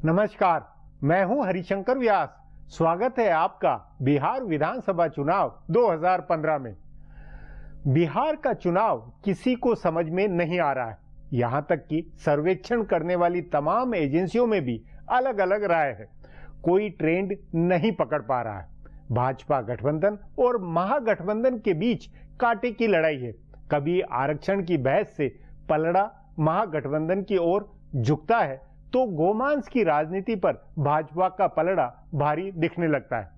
नमस्कार, मैं हूं हरिशंकर व्यास। स्वागत है आपका बिहार विधानसभा चुनाव 2015 में। बिहार का चुनाव किसी को समझ में नहीं आ रहा है। यहां तक कि सर्वेक्षण करने वाली तमाम एजेंसियों में भी अलग अलग राय है। कोई ट्रेंड नहीं पकड़ पा रहा है। भाजपा गठबंधन और महागठबंधन के बीच कांटे की लड़ाई है। कभी आरक्षण की बहस से पलड़ा महागठबंधन की ओर झुकता है तो गोमांस की राजनीति पर भाजपा का पलड़ा भारी दिखने लगता है।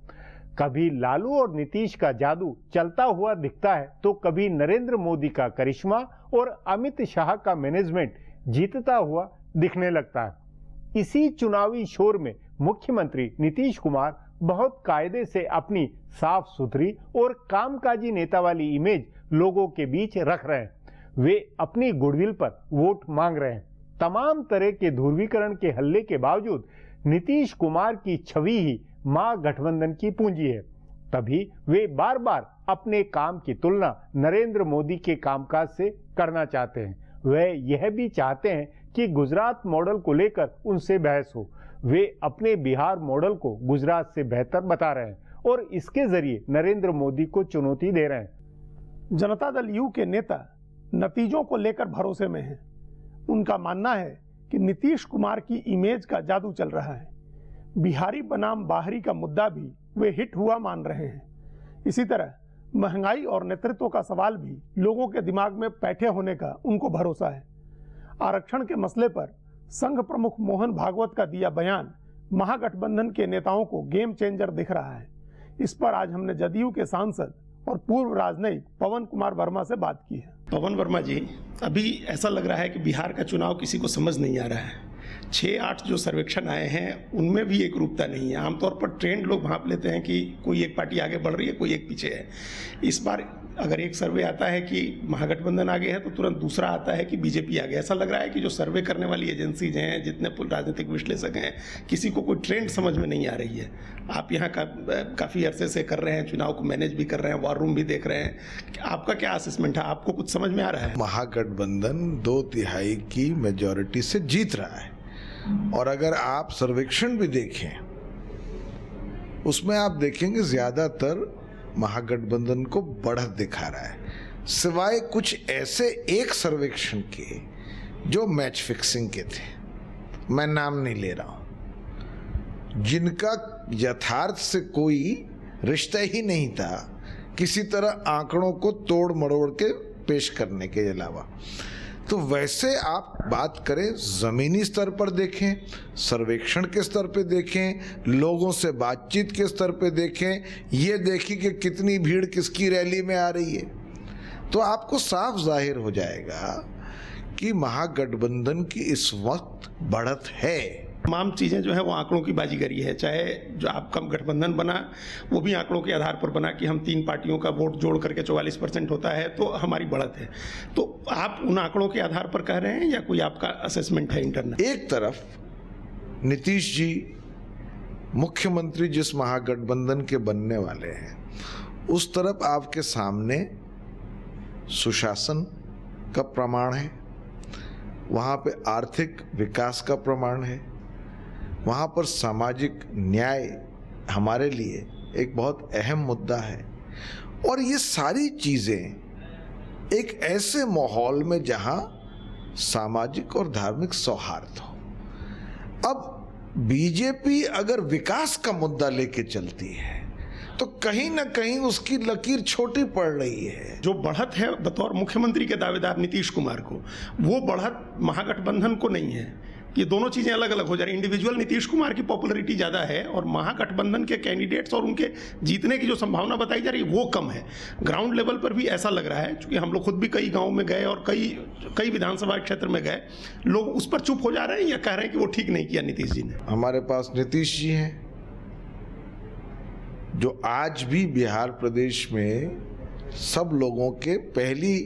कभी लालू और नीतीश का जादू चलता हुआ दिखता है तो कभी नरेंद्र मोदी का करिश्मा और अमित शाह का मैनेजमेंट जीतता हुआ दिखने लगता है। इसी चुनावी शोर में मुख्यमंत्री नीतीश कुमार बहुत कायदे से अपनी साफ सुथरी और कामकाजी नेता वाली इमेज लोगों के बीच रख रहे हैं। वे अपनी गुडविल पर वोट मांग रहे हैं। तमाम तरह के ध्रुवीकरण के हल्ले के बावजूद नीतीश कुमार की छवि ही महागठबंधन की पूंजी है। तभी वे बार बार अपने काम की तुलना नरेंद्र मोदी के कामकाज से करना चाहते हैं। वे यह भी चाहते हैं कि गुजरात मॉडल को लेकर उनसे बहस हो। वे अपने बिहार मॉडल को गुजरात से बेहतर बता रहे हैं और इसके जरिए नरेंद्र मोदी को चुनौती दे रहे हैं। जनता दल यू के नेता नतीजों को लेकर भरोसे में हैं। उनका मानना है कि नीतीश कुमार की इमेज का जादू चल रहा है। बिहारी बनाम बाहरी का मुद्दा भी वे हिट हुआ मान रहे हैं। इसी तरह महंगाई और नेतृत्व का सवाल भी लोगों के दिमाग में बैठे होने का उनको भरोसा है। आरक्षण के मसले पर संघ प्रमुख मोहन भागवत का दिया बयान महागठबंधन के नेताओं को गेम चेंजर दिख रहा है। इस पर आज हमने जदयू के सांसद और पूर्व राजनयिक पवन कुमार वर्मा से बात की है। पवन वर्मा जी, अभी ऐसा लग रहा है कि बिहार का चुनाव किसी को समझ नहीं आ रहा है। 6-8 जो सर्वेक्षण आए हैं उनमें भी एक रूपता नहीं है। आमतौर पर ट्रेंड लोग भांप लेते हैं कि कोई एक पार्टी आगे बढ़ रही है, कोई एक पीछे है। इस बार अगर एक सर्वे आता है कि महागठबंधन आगे है तो तुरंत दूसरा आता है कि बीजेपी आगे। ऐसा लग रहा है कि जो सर्वे करने वाली एजेंसीज हैं, जितने राजनीतिक विश्लेषक हैं, किसी को कोई ट्रेंड समझ में नहीं आ रही है। आप यहाँ काफ़ी अरसे से कर रहे हैं, चुनाव को मैनेज भी कर रहे हैं, वॉर रूम भी देख रहे हैं। आपका क्या असेसमेंट है? आपको कुछ समझ में आ रहा है? महागठबंधन 2/3 की मेजॉरिटी से जीत रहा है और अगर आप सर्वेक्षण भी देखें उसमें आप देखेंगे ज्यादातर महागठबंधन को बढ़त दिखा रहा है, सिवाय कुछ ऐसे एक सर्वेक्षण के जो मैच फिक्सिंग के थे। मैं नाम नहीं ले रहा हूं, जिनका यथार्थ से कोई रिश्ता ही नहीं था, किसी तरह आंकड़ों को तोड़ मरोड़ के पेश करने के अलावा। तो वैसे आप बात करें, जमीनी स्तर पर देखें, सर्वेक्षण के स्तर पे देखें, लोगों से बातचीत के स्तर पे देखें, ये देखिए कि कितनी भीड़ किसकी रैली में आ रही है, तो आपको साफ जाहिर हो जाएगा कि महागठबंधन की इस वक्त बढ़त है। तमाम चीज़ें जो है वो आंकड़ों की बाजीगरी है। चाहे जो आपका गठबंधन बना वो भी आंकड़ों के आधार पर बना कि हम 3 पार्टियों का वोट जोड़ करके 44% होता है तो हमारी बढ़त है। तो आप उन आंकड़ों के आधार पर कह रहे हैं या कोई आपका असेसमेंट है इंटरनल? एक तरफ नीतीश जी मुख्यमंत्री जिस महागठबंधन के बनने वाले हैं, उस तरफ आपके सामने सुशासन का प्रमाण है, वहाँ पे आर्थिक विकास का प्रमाण है, वहाँ पर सामाजिक न्याय हमारे लिए एक बहुत अहम मुद्दा है। और ये सारी चीज़ें एक ऐसे माहौल में जहाँ सामाजिक और धार्मिक सौहार्द हो। अब बीजेपी अगर विकास का मुद्दा लेके चलती है तो कहीं ना कहीं उसकी लकीर छोटी पड़ रही है। जो बढ़त है बतौर मुख्यमंत्री के दावेदार नीतीश कुमार को, वो बढ़त महागठबंधन को नहीं है। ये दोनों चीज़ें अलग अलग हो जा रही हैं। इंडिविजुअल नीतीश कुमार की पॉपुलैरिटी ज़्यादा है और महागठबंधन के कैंडिडेट्स और उनके जीतने की जो संभावना बताई जा रही है वो कम है। ग्राउंड लेवल पर भी ऐसा लग रहा है, क्योंकि हम लोग खुद भी कई गाँव में गए और कई विधानसभा क्षेत्र में गए, लोग उस पर चुप हो जा रहे हैं या कह रहे हैं कि वो ठीक नहीं किया नीतीश जी ने। हमारे पास नीतीश जी हैं जो आज भी बिहार प्रदेश में सब लोगों के पहली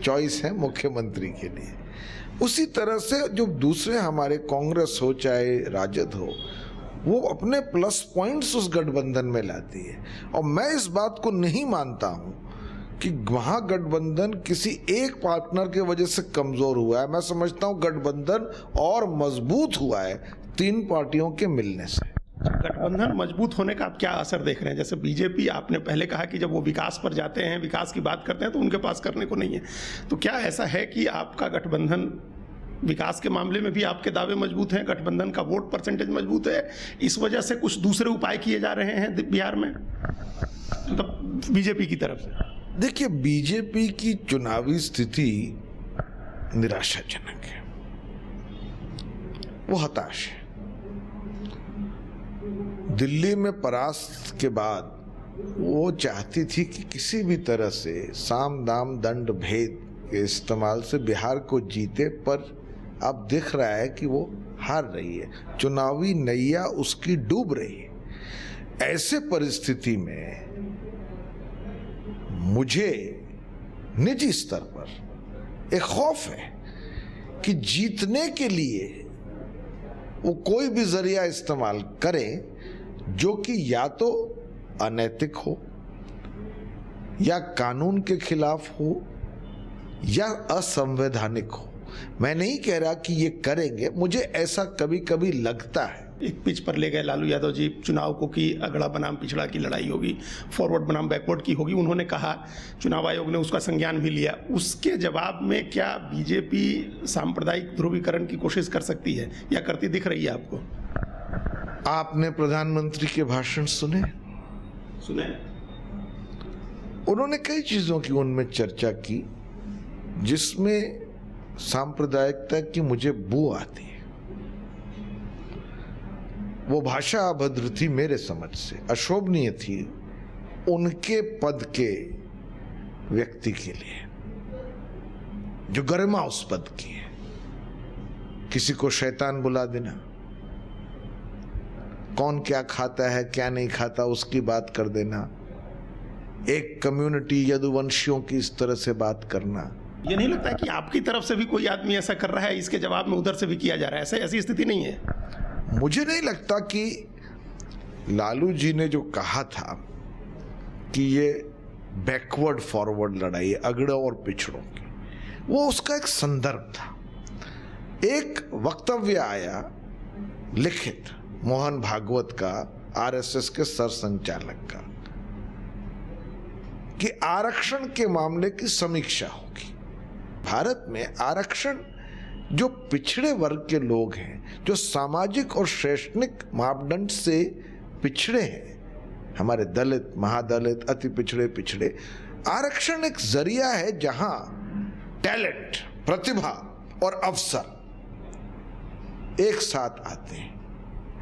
चॉइस है मुख्यमंत्री के लिए। उसी तरह से जो दूसरे हमारे कांग्रेस हो चाहे राजद हो, वो अपने प्लस पॉइंट्स उस गठबंधन में लाती है। और मैं इस बात को नहीं मानता हूं कि महागठबंधन किसी एक पार्टनर के वजह से कमजोर हुआ है। मैं समझता हूं गठबंधन और मजबूत हुआ है तीन पार्टियों के मिलने से। गठबंधन मजबूत होने का आप क्या असर देख रहे हैं? जैसे बीजेपी, आपने पहले कहा कि जब वो विकास पर जाते हैं, विकास की बात करते हैं, तो उनके पास करने को नहीं है। तो क्या ऐसा है कि आपका गठबंधन विकास के मामले में भी आपके दावे मजबूत हैं, गठबंधन का वोट परसेंटेज मजबूत है, इस वजह से कुछ दूसरे उपाय किए जा रहे हैं बिहार में, मतलब बीजेपी की तरफ से? देखिए, बीजेपी की चुनावी स्थिति निराशाजनक है, वो हताश है। दिल्ली में परास्त के बाद वो चाहती थी कि किसी भी तरह से साम दाम दंड भेद के इस्तेमाल से बिहार को जीते, पर अब दिख रहा है कि वो हार रही है, चुनावी नैया उसकी डूब रही है। ऐसे परिस्थिति में मुझे निजी स्तर पर एक खौफ है कि जीतने के लिए वो कोई भी जरिया इस्तेमाल करें जो कि या तो अनैतिक हो, या कानून के खिलाफ हो, या असंवैधानिक हो। मैं नहीं कह रहा कि ये करेंगे, मुझे ऐसा कभी कभी लगता है। एक पिच पर ले गए लालू यादव जी चुनाव को कि अगड़ा बनाम पिछड़ा की लड़ाई होगी, फॉरवर्ड बनाम बैकवर्ड की होगी, उन्होंने कहा, चुनाव आयोग ने उसका संज्ञान भी लिया। उसके जवाब में क्या बीजेपी सांप्रदायिक ध्रुवीकरण की कोशिश कर सकती है या करती दिख रही है आपको? आपने प्रधानमंत्री के भाषण सुने? उन्होंने कई चीजों की उनमें चर्चा की जिसमें सांप्रदायिकता की मुझे बू आती है। वो भाषा अभद्र थी मेरे समझ से, अशोभनीय थी उनके पद के व्यक्ति के लिए जो गरिमा उस पद की है। किसी को शैतान बुला देना, कौन क्या खाता है क्या नहीं खाता उसकी बात कर देना, एक कम्युनिटी यदुवंशियों की इस तरह से बात करना। ये नहीं लगता है कि आपकी तरफ से भी कोई आदमी ऐसा कर रहा है, इसके जवाब में उधर से भी किया जा रहा है? ऐसी स्थिति नहीं है? मुझे नहीं लगता कि लालू जी ने जो कहा था कि ये बैकवर्ड फॉरवर्ड लड़ाई अगड़ों और पिछड़ों की, वो उसका एक संदर्भ था। एक वक्तव्य आया लिखित मोहन भागवत का, आरएसएस के सरसंचालक का, कि आरक्षण के मामले की समीक्षा होगी। भारत में आरक्षण जो पिछड़े वर्ग के लोग हैं, जो सामाजिक और शैक्षणिक मापदंड से पिछड़े हैं, हमारे दलित, महादलित, अति पिछड़े, पिछड़े, आरक्षण एक जरिया है जहां टैलेंट, प्रतिभा और अवसर एक साथ आते हैं।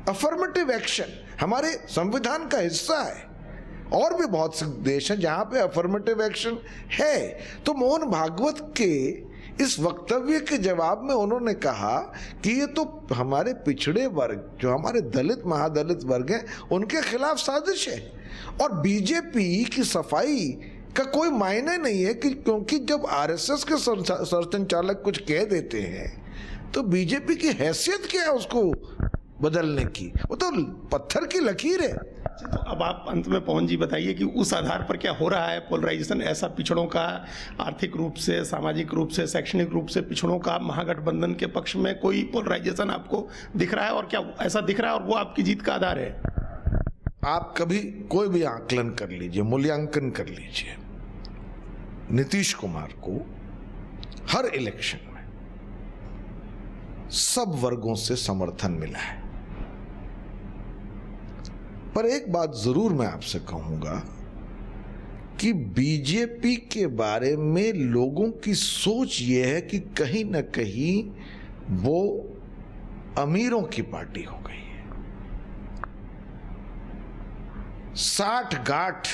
अफर्मेटिव एक्शन हमारे संविधान का हिस्सा है, और भी बहुत से देश हैं जहां पे अफर्मेटिव एक्शन है। तो मोहन भागवत के इस वक्तव्य के जवाब में उन्होंने कहा कि ये तो हमारे पिछड़े वर्ग, जो हमारे दलित महादलित वर्ग हैं, उनके खिलाफ साजिश है, और बीजेपी की सफाई का कोई मायने नहीं है कि क्योंकि जब आरएसएस के सरसंचालक कुछ कह देते हैं तो बीजेपी की हैसियत क्या है उसको बदलने की? वो तो पत्थर की लकीर है। तो अब आप अंत में पवन जी बताइए कि उस आधार पर क्या हो रहा है पोलराइजेशन? ऐसा पिछड़ों का, आर्थिक रूप से, सामाजिक रूप से, शैक्षणिक रूप से पिछड़ों का महागठबंधन के पक्ष में कोई पोलराइजेशन आपको दिख रहा है, और क्या ऐसा दिख रहा है और वो आपकी जीत का आधार है? आप कभी कोई भी आकलन कर लीजिए, मूल्यांकन कर लीजिए, नीतीश कुमार को हर इलेक्शन में सब वर्गों से समर्थन मिला है। पर एक बात जरूर मैं आपसे कहूंगा कि बीजेपी के बारे में लोगों की सोच यह है कि कहीं ना कहीं वो अमीरों की पार्टी हो गई है, 60-गांठ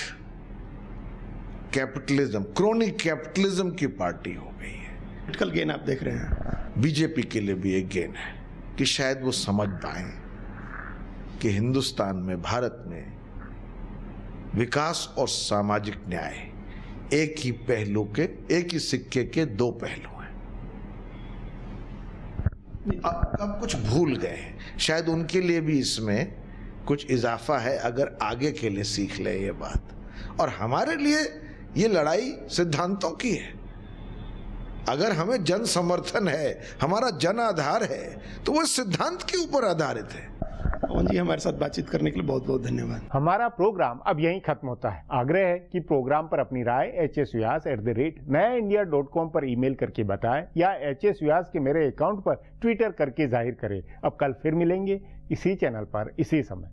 कैपिटलिज्म, क्रोनिक कैपिटलिज्म की पार्टी हो गई है। पॉलिटिकल गेन आप देख रहे हैं? बीजेपी के लिए भी एक गेन है कि शायद वो समझ पाए कि हिंदुस्तान में, भारत में विकास और सामाजिक न्याय एक ही पहलू के, एक ही सिक्के के दो पहलू हैं। अब कुछ भूल गए हैं, शायद उनके लिए भी इसमें कुछ इजाफा है अगर आगे के लिए सीख ले ये बात। और हमारे लिए ये लड़ाई सिद्धांतों की है। अगर हमें जन समर्थन है, हमारा जन आधार है, तो वो सिद्धांत के ऊपर आधारित है। पवन जी, हमारे साथ बातचीत करने के लिए बहुत बहुत धन्यवाद। हमारा प्रोग्राम अब यहीं खत्म होता है। आग्रह है कि प्रोग्राम पर अपनी राय hsvyas@nayaindia.com पर ईमेल करके बताएं या hsvyas के मेरे अकाउंट पर ट्विटर करके जाहिर करें। अब कल फिर मिलेंगे इसी चैनल पर इसी समय।